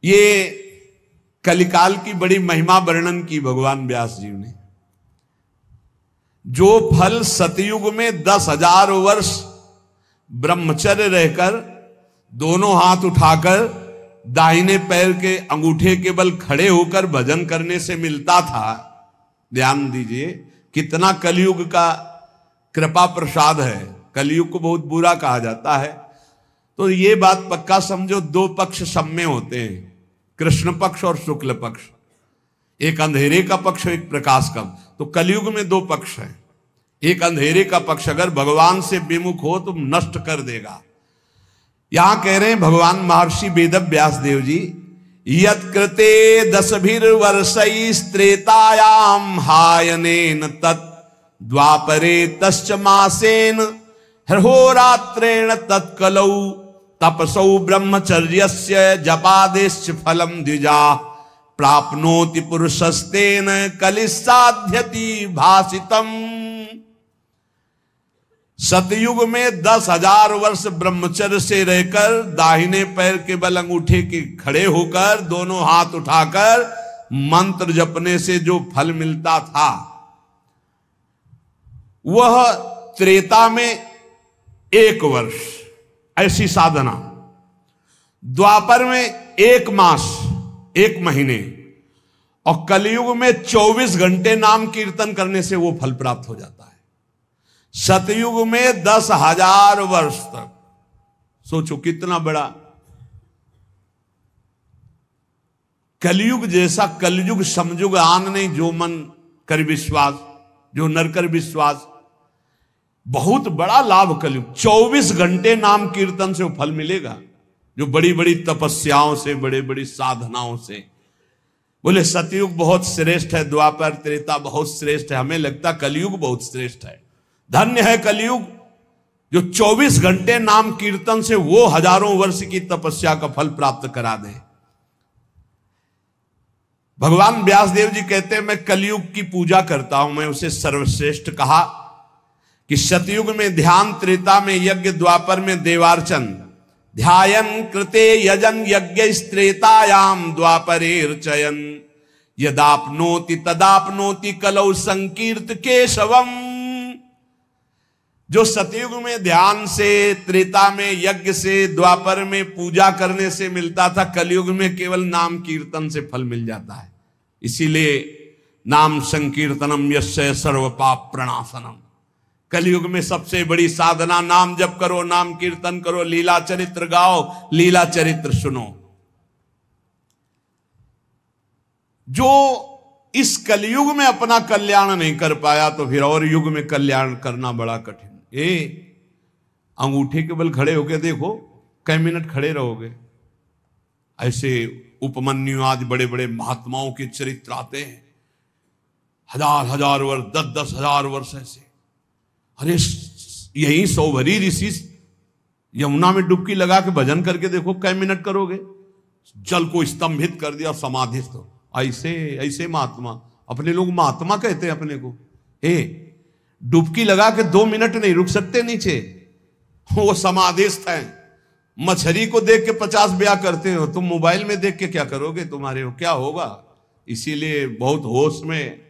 ये कलिकाल की बड़ी महिमा वर्णन की भगवान व्यास जी ने। जो फल सतयुग में 10,000 वर्ष ब्रह्मचर्य रहकर दोनों हाथ उठाकर दाहिने पैर के अंगूठे के बल खड़े होकर भजन करने से मिलता था, ध्यान दीजिए कितना कलयुग का कृपा प्रसाद है। कलयुग को बहुत बुरा कहा जाता है, तो ये बात पक्का समझो, दो पक्ष सब में होते हैं, कृष्ण पक्ष और शुक्ल पक्ष, एक अंधेरे का पक्ष एक प्रकाश का। तो कलयुग में दो पक्ष हैं। एक अंधेरे का पक्ष अगर भगवान से विमुख हो तो नष्ट कर देगा। यहां कह रहे हैं भगवान महर्षि वेद व्यास देव जी, यत्कृते 10 त्रेतायाम हायनेन तत् द्वापरे तश्च मासेन हरहोरात्रेण तत्कलौ तपसौ ब्रह्मचर्यस्य जपादेश्च फलम द्विजा प्राप्नोति पुरुषस्तेन कलिसाध्यति भासितम। सतयुग में 10,000 वर्ष ब्रह्मचर्य से रहकर दाहिने पैर के बल अंगूठे के खड़े होकर दोनों हाथ उठाकर मंत्र जपने से जो फल मिलता था, वह त्रेता में 1 वर्ष ऐसी साधना, द्वापर में 1 मास 1 महीने, और कलयुग में 24 घंटे नाम कीर्तन करने से वो फल प्राप्त हो जाता है। सतयुग में 10,000 वर्ष तक, सोचो कितना बड़ा। कलयुग जैसा कलयुग समयुग आन नहीं, जो मन कर विश्वास, जो नर कर विश्वास, बहुत बड़ा लाभ कलयुग। 24 घंटे नाम कीर्तन से वो फल मिलेगा, जो बड़ी बड़ी तपस्याओं से, बड़े बड़ी साधनाओं से। बोले सतयुग बहुत श्रेष्ठ है, द्वापर त्रेता बहुत श्रेष्ठ है, हमें लगता कलयुग बहुत श्रेष्ठ है। धन्य है कलयुग जो 24 घंटे नाम कीर्तन से वो हजारों वर्ष की तपस्या का फल प्राप्त करा दे। भगवान व्यासदेव जी कहते हैं, मैं कलयुग की पूजा करता हूं, मैं उसे सर्वश्रेष्ठ कहा कि सतयुग में ध्यान, त्रेता में यज्ञ, द्वापर में देवार्चन, ध्यायन कृते यजन यज्ञ त्रेतायाम द्वापरेर्चयन यदाप्नोति तदाप्नोति कलौ संकीर्त केशवम। जो सतयुग में ध्यान से, त्रेता में यज्ञ से, द्वापर में पूजा करने से मिलता था, कलयुग में केवल नाम कीर्तन से फल मिल जाता है। इसीलिए नाम संकीर्तनम यस्य सर्व पाप प्रणाशनम। कलयुग में सबसे बड़ी साधना नाम जप करो, नाम कीर्तन करो, लीला चरित्र गाओ, लीला चरित्र सुनो। जो इस कलयुग में अपना कल्याण नहीं कर पाया तो फिर और युग में कल्याण करना बड़ा कठिन। अंगूठे के बल खड़े होके देखो, कई मिनट खड़े रहोगे। ऐसे उपमन्यु आदि बड़े बड़े महात्माओं के चरित्र आते हैं, 1000 वर्ष, 10,000 वर्ष ऐसे। अरे यही सौभरी ऋषि यमुना में डुबकी लगा के भजन करके देखो, कई मिनट करोगे। जल को स्तंभित कर दिया, समाधिस्थ। ऐसे ऐसे महात्मा, अपने लोग महात्मा कहते हैं अपने को। डुबकी लगा के 2 मिनट नहीं रुक सकते नीचे, वो समाधिस्थ हैं। मछली को देख के 50 ब्याह करते हो, तुम मोबाइल में देख के क्या करोगे, तुम्हारे क्या होगा। इसीलिए बहुत होश में।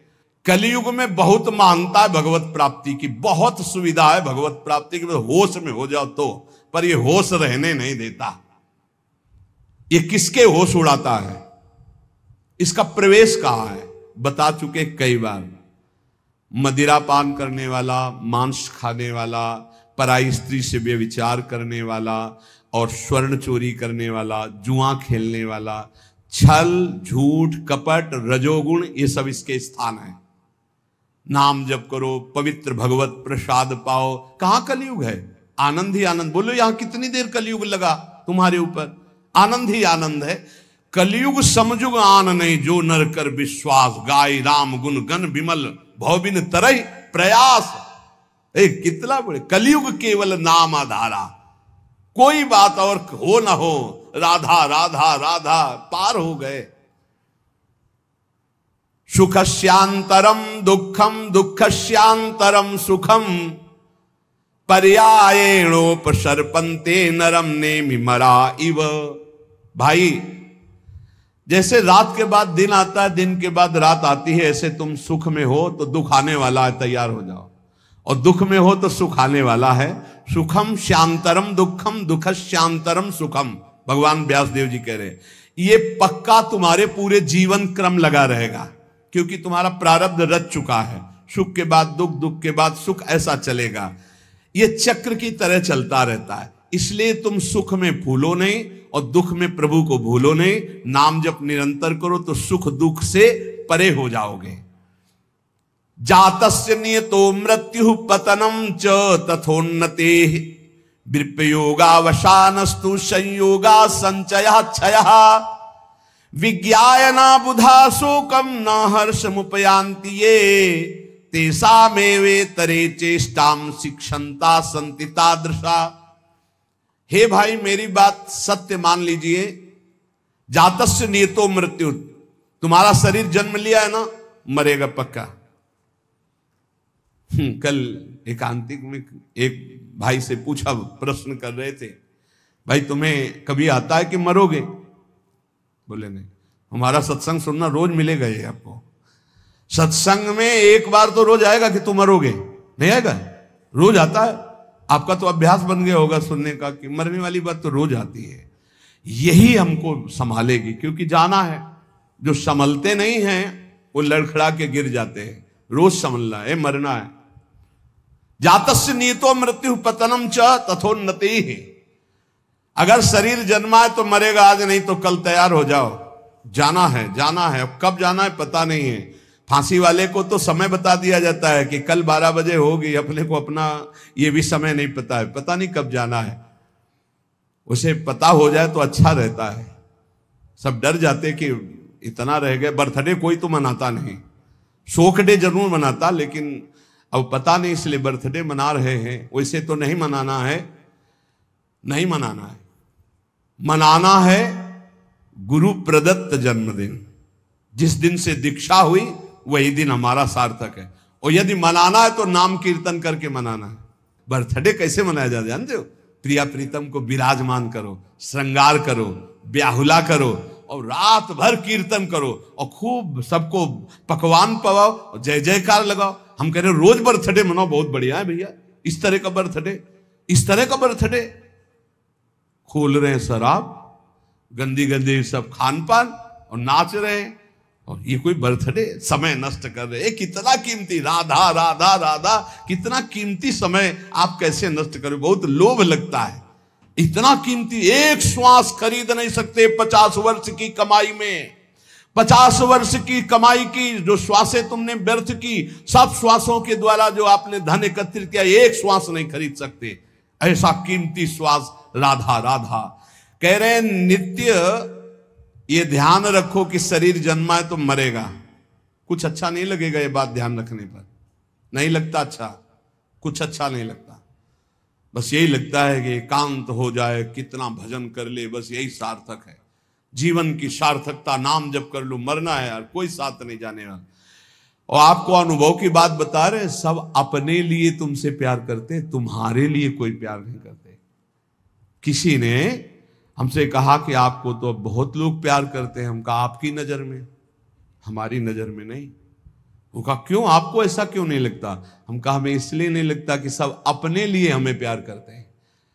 कलयुग में बहुत महानता है भगवत प्राप्ति की, बहुत सुविधा है भगवत प्राप्ति की, होश में हो जाओ तो। पर ये होश रहने नहीं देता। ये किसके होश उड़ाता है, इसका प्रवेश कहां है, बता चुके कई बार। मदिरा पान करने वाला, मांस खाने वाला, पराई स्त्री से व्यभिचार करने वाला, और स्वर्ण चोरी करने वाला, जुआ खेलने वाला, छल झूठ कपट रजोगुण, ये सब इसके स्थान है। नाम जप करो, पवित्र भगवत प्रसाद पाओ। कहां कलयुग है, आनंद ही आनंद। बोलो यहां कितनी देर कलयुग लगा तुम्हारे ऊपर, आनंद ही आनंद है। कलयुग समजुग आन नहीं, जो नर कर विश्वास, गाय राम गुण गण विमल भवबिन तरह प्रयास। कितना बड़े कलयुग, केवल नाम आधारा, कोई बात और हो ना हो, राधा राधा राधा पार हो गए। सुखस्यांतरम दुखम दुखस्यांतरम सुखम पर्यायेणोपसर्पन्ते नरम नेमि मरा इव। भाई जैसे रात के बाद दिन आता है, दिन के बाद रात आती है, ऐसे तुम सुख में हो तो दुख आने वाला है, तैयार हो जाओ। और दुख में हो तो सुख आने वाला है। सुखम श्यांतरम दुखम, दुख श्यांतरम सुखम, भगवान व्यासदेव जी कह रहे हैं। ये पक्का तुम्हारे पूरे जीवन क्रम लगा रहेगा, क्योंकि तुम्हारा प्रारब्ध रच चुका है। सुख के बाद दुख, दुख के बाद सुख, ऐसा चलेगा। ये चक्र की तरह चलता रहता है। इसलिए तुम सुख में भूलो नहीं और दुख में प्रभु को भूलो नहीं। नाम जप निरंतर करो तो सुख दुख से परे हो जाओगे। जातस्य नियतो मृत्यु पतनम च तथोन्नते विप्रयोगावसानस्तु संयोगा संचयः क्षयः विज्ञायना बुधा शोकम न हर्षमुपयान्ति ये तेषामेवेतरे चेष्टाम शिक्षन्ता सन्ति तादृशा। हे भाई, मेरी बात सत्य मान लीजिए। जातस्य नियतो मृत्यु, तुम्हारा शरीर जन्म लिया है ना, मरेगा पक्का। कल एकांतिक में एक भाई से पूछा, प्रश्न कर रहे थे, भाई तुम्हें कभी आता है कि मरोगे? बोले नहीं। हमारा सत्संग सुनना रोज मिलेगा ये आपको। सत्संग में एक बार तो रोज आएगा कि तुम मरोगे, नहीं आएगा? रोज आता है। आपका तो अभ्यास बन गया होगा सुनने का कि मरने वाली बात तो रोज आती है। यही हमको संभालेगी, क्योंकि जाना है। जो संभलते नहीं हैं वो लड़खड़ा के गिर जाते हैं। रोज संभलना है, मरना है। जातस्य नियतो मृत्यु पतनम च तथोन्नति। अगर शरीर जन्मा है तो मरेगा आज, नहीं तो कल तैयार हो जाओ। जाना है, जाना है। कब जाना है पता नहीं है। फांसी वाले को तो समय बता दिया जाता है कि कल 12 बजे होगी, अपने को अपना ये भी समय नहीं पता है, पता नहीं कब जाना है। उसे पता हो जाए तो अच्छा रहता है। सब डर जाते कि इतना रह गए। बर्थडे कोई तो मनाता नहीं, शोक डे जरूर मनाता, लेकिन अब पता नहीं इसलिए बर्थडे मना रहे हैं। वैसे तो नहीं मनाना है, नहीं मनाना है। मनाना है गुरु प्रदत्त जन्मदिन। जिस दिन से दीक्षा हुई वही दिन हमारा सार्थक है। और यदि मनाना है तो नाम कीर्तन करके मनाना है। बर्थडे कैसे मनाया जाता है जानते हो? प्रिया प्रीतम को विराजमान करो, श्रृंगार करो, ब्याहुला करो और रात भर कीर्तन करो और खूब सबको पकवान पवाओ और जय जयकार लगाओ। हम कह रहे रोज बर्थडे मनाओ, बहुत बढ़िया है भैया। इस तरह का बर्थडे, इस तरह का बर्थडे। खोल रहे हैं शराब, गंदी गंदी सब खान पान और नाच रहे हैं, और ये कोई बर्थडे? समय नष्ट कर रहे हैं। कितना कीमती, राधा राधा राधा, कितना कीमती समय आप कैसे नष्ट करो? बहुत लोभ लगता है। इतना कीमती, एक श्वास खरीद नहीं सकते 50 वर्ष की कमाई में। 50 वर्ष की कमाई की जो श्वासें तुमने व्यर्थ की, सब श्वासों के द्वारा जो आपने धन एकत्रित किया, एक श्वास नहीं खरीद सकते। ऐसा कीमती श्वास राधा राधा। कह रहे हैं नित्य ये ध्यान रखो कि शरीर जन्मा है तो मरेगा। कुछ अच्छा नहीं लगेगा ये बात ध्यान रखने पर, नहीं लगता अच्छा, कुछ अच्छा नहीं लगता। बस यही लगता है कि एकांत हो जाए, कितना भजन कर ले, बस यही सार्थक है। जीवन की सार्थकता नाम जप कर लो। मरना है यार, कोई साथ नहीं जाने वाला। और आपको अनुभव की बात बता रहे, सब अपने लिए तुमसे प्यार करते, तुम्हारे लिए कोई प्यार नहीं करते। किसी ने हमसे कहा कि आपको तो बहुत लोग प्यार करते हैं। हम कहा आपकी नजर में, हमारी नजर में नहीं। वो कहा क्यों, आपको ऐसा क्यों नहीं लगता? हम कहा हमें इसलिए नहीं लगता कि सब अपने लिए हमें प्यार करते हैं।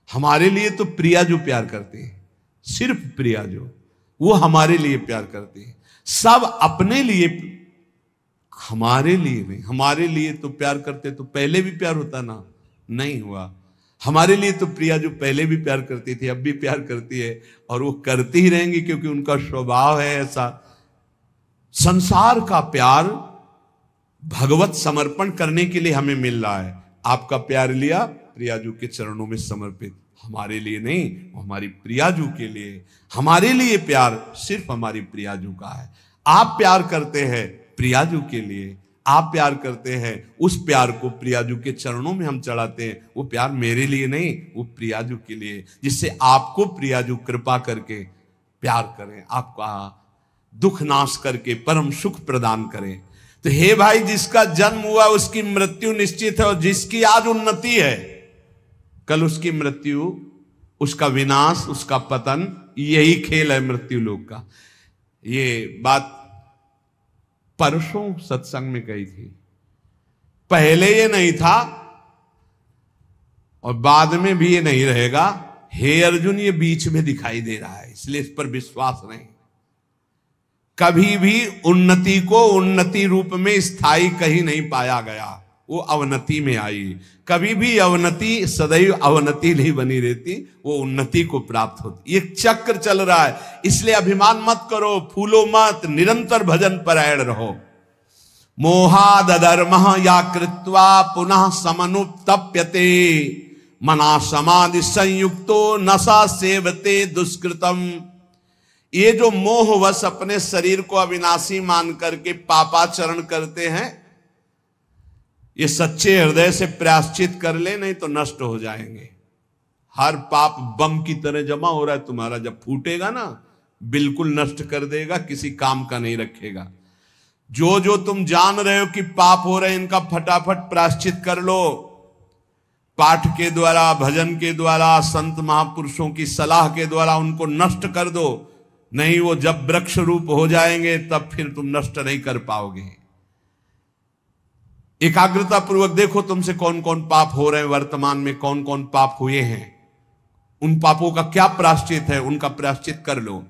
हमारे लिए तो प्रिया जो प्यार करते हैं, सिर्फ प्रिया जो, वो हमारे लिए प्यार करते हैं। सब अपने लिए, हमारे लिए नहीं। हमारे लिए तो प्यार करते तो पहले भी प्यार होता ना, नहीं हुआ। हमारे लिए तो प्रिया जो पहले भी प्यार करती थी, अब भी प्यार करती है, और वो करती ही रहेंगी क्योंकि उनका स्वभाव है ऐसा। संसार का प्यार भगवत समर्पण करने के लिए हमें मिल रहा है। आपका प्यार लिया प्रियाजू के चरणों में समर्पित, हमारे लिए नहीं, हमारी प्रियाजू के लिए। हमारे लिए प्यार सिर्फ हमारी प्रियाजू का है। आप प्यार करते हैं प्रियाजू के लिए, आप प्यार करते हैं, उस प्यार को प्रियाजू के चरणों में हम चढ़ाते हैं। वो प्यार मेरे लिए नहीं, वो प्रियाजू के लिए, जिससे आपको प्रियाजू कृपा करके प्यार करें, आपका दुख नाश करके परम सुख प्रदान करें। तो हे भाई, जिसका जन्म हुआ उसकी मृत्यु निश्चित है, और जिसकी आज उन्नति है कल उसकी मृत्यु, उसका विनाश, उसका पतन। यही खेल है मृत्यु लोक का। ये बात परसों सत्संग में कही थी। पहले ये नहीं था और बाद में भी ये नहीं रहेगा। हे अर्जुन, ये बीच में दिखाई दे रहा है, इसलिए इस पर विश्वास नहीं। कभी भी उन्नति को उन्नति रूप में स्थायी कहीं नहीं पाया गया, वो अवनति में आई। कभी भी अवनति सदैव अवनति नहीं बनी रहती, वो उन्नति को प्राप्त होती। ये चक्र चल रहा है, इसलिए अभिमान मत करो, फूलो मत, निरंतर भजन परायण रहो। मोहादधर्म या कृत्वा पुनः समनुतप्यते मना समाधि संयुक्तो नशा सेवते दुष्कृतम। ये जो मोहवश अपने शरीर को अविनाशी मान करके पापाचरण करते हैं, ये सच्चे हृदय से प्रायश्चित कर ले, नहीं तो नष्ट हो जाएंगे। हर पाप बम की तरह जमा हो रहा है तुम्हारा, जब फूटेगा ना बिल्कुल नष्ट कर देगा, किसी काम का नहीं रखेगा। जो जो तुम जान रहे हो कि पाप हो रहे हैं, इनका फटाफट प्रायश्चित कर लो। पाठ के द्वारा, भजन के द्वारा, संत महापुरुषों की सलाह के द्वारा उनको नष्ट कर दो, नहीं वो जब वृक्ष रूप हो जाएंगे तब फिर तुम नष्ट नहीं कर पाओगे। एकाग्रता पूर्वक देखो तुमसे कौन कौन पाप हो रहे हैं, वर्तमान में कौन कौन पाप हुए हैं, उन पापों का क्या प्रायश्चित है, उनका प्रायश्चित कर लो।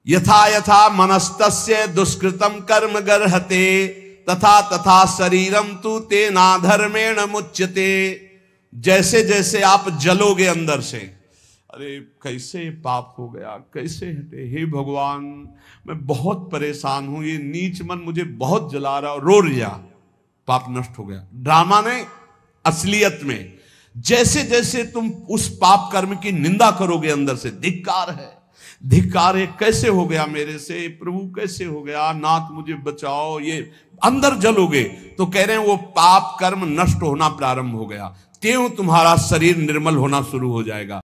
यथा यथा मनस्तस्य दुष्कृतम कर्म गर्हते तथा तथा शरीरम तु तेना धर्मेण मुच्यते। जैसे जैसे आप जलोगे अंदर से, अरे कैसे पाप हो गया, कैसे हटे, हे भगवान मैं बहुत परेशान हूं, ये नीच मन मुझे बहुत जला रहा, रो लिया, पाप नष्ट हो गया। ड्रामा नहीं, असलियत में जैसे जैसे तुम उस पाप कर्म की निंदा करोगे, अंदर से धिक्कार है, धिक्कार है, कैसे हो गया मेरे से, प्रभु कैसे हो गया, नाथ मुझे बचाओ, ये अंदर जलोगे तो कह रहे हैं वो पाप कर्म नष्ट होना प्रारंभ हो गया, त्यों तुम्हारा शरीर निर्मल होना शुरू हो जाएगा।